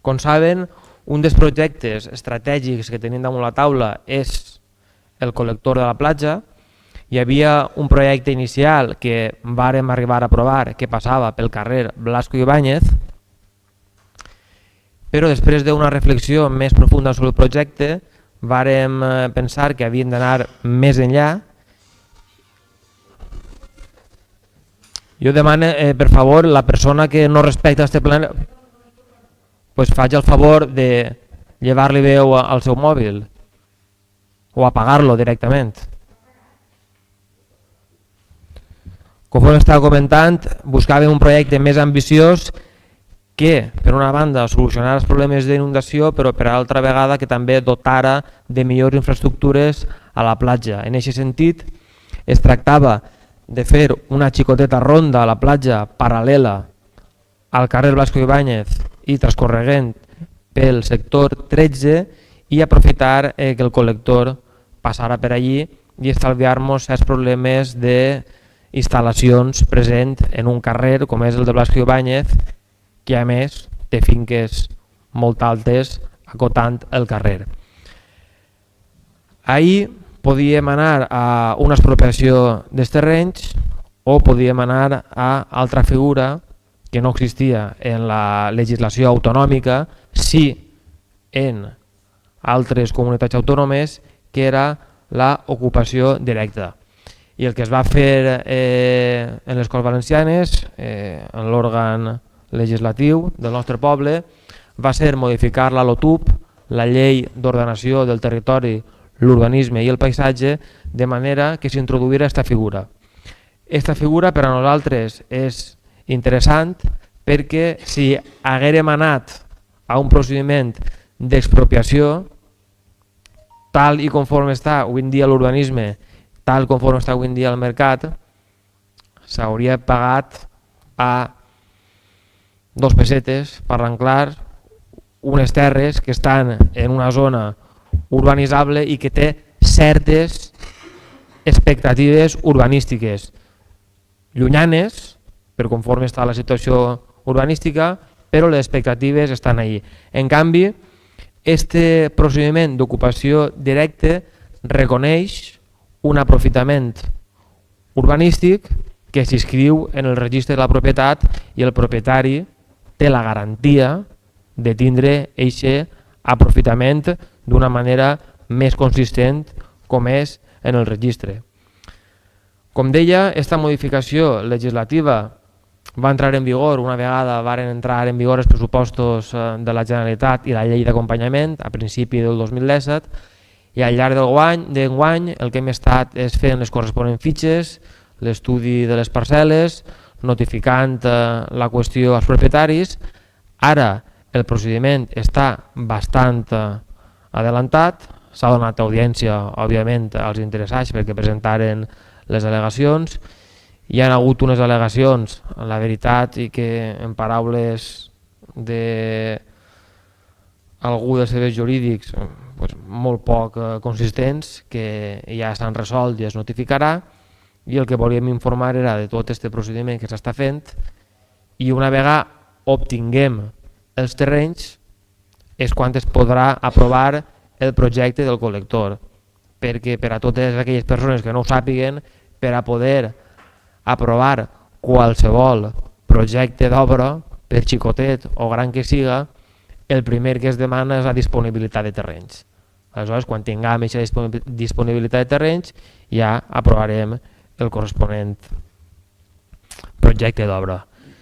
Com saben, un dels projectes estratègics que tenim damunt la taula és el col·lector de la platja. Hi havia un projecte inicial que vàrem arribar a aprovar que passava pel carrer Blasco Ibáñez, però després d'una reflexió més profunda sobre el projecte vàrem pensar que havíem d'anar més enllà. Jo demano, per favor, la persona que no respecta este plan, pues faig el favor de llevar-li veu al seu mòbil o apagar-lo directament. Com estava comentant, buscàvem un projecte més ambiciós que, per una banda, solucionara els problemes d'inundació, però per altra vegada que també dotara de millors infraestructures a la platja. En aquest sentit, es tractava de fer una xicoteta ronda a la platja paral·lela al carrer Blasco Ibáñez i transcorreguent pel sector 13 i aprofitar que el col·lector passara per allí i estalviar-nos els problemes d'instal·lacions present en un carrer com és el de Blasco Ibáñez, que a més té finques molt altes acotant el carrer. Ahir podíem anar a una expropiació dels terrenys o podíem anar a altra figura que no existia en la legislació autonòmica, sí en altres comunitats autònomes, que era l'ocupació directa. I el que es va fer en les Corts Valencianes, en l'òrgan legislatiu del nostre poble, va ser modificar la LOTUP, la Llei d'Ordenació del Territori, l'Urbanisme i el Paisatge, de manera que s'introduïra aquesta figura. Aquesta figura per a nosaltres és interessant perquè si haguérem anat a un procediment d'expropiació, tal i conforme està avui en dia l'urbanisme, tal conforme està avui en dia el mercat, s'hauria pagat a 2 pessetes, parlant clar, unes terres que estan en una zona urbanitzable i que té certes expectatives urbanístiques llunyanes, per conforme està la situació urbanística, però les expectatives estan allí. En canvi, este procediment d'ocupació directe reconeix un aprofitament urbanístic que s'inscriu en el registre de la propietat i el propietari té la garantia de tindre aquest aprofitament d'una manera més consistent com és en el registre. Com deia, aquesta modificació legislativa va entrar en vigor una vegada varen entrar en vigor els pressupostos de la Generalitat i la llei d'acompanyament a principi del 2017 i al llarg d'enguany el que hem estat és fent les corresponents fitxes, l'estudi de les parcel·les, notificant la qüestió als propietaris. Ara el procediment està bastant adelantat, s'ha donat audiència òbviament als interessats perquè presentaren les al·legacions. Hi ha hagut unes al·legacions, la veritat, i que en paraules d'algú dels serveis jurídics molt poc consistents, que ja s'han resolt i es notificarà, i el que volíem informar era de tot aquest procediment que s'està fent i una vegada obtinguem els terrenys és quan es podrà aprovar el projecte del col·lector, perquè per a totes aquelles persones que no ho sàpiguen, per a poder aprovar qualsevol projecte d'obra, per xicotet o gran que siga, el primer que es demana és la disponibilitat de terrenys. Aleshores, quan tinguem aquesta disponibilitat de terrenys, ja aprovarem el corresponent projecte d'obra.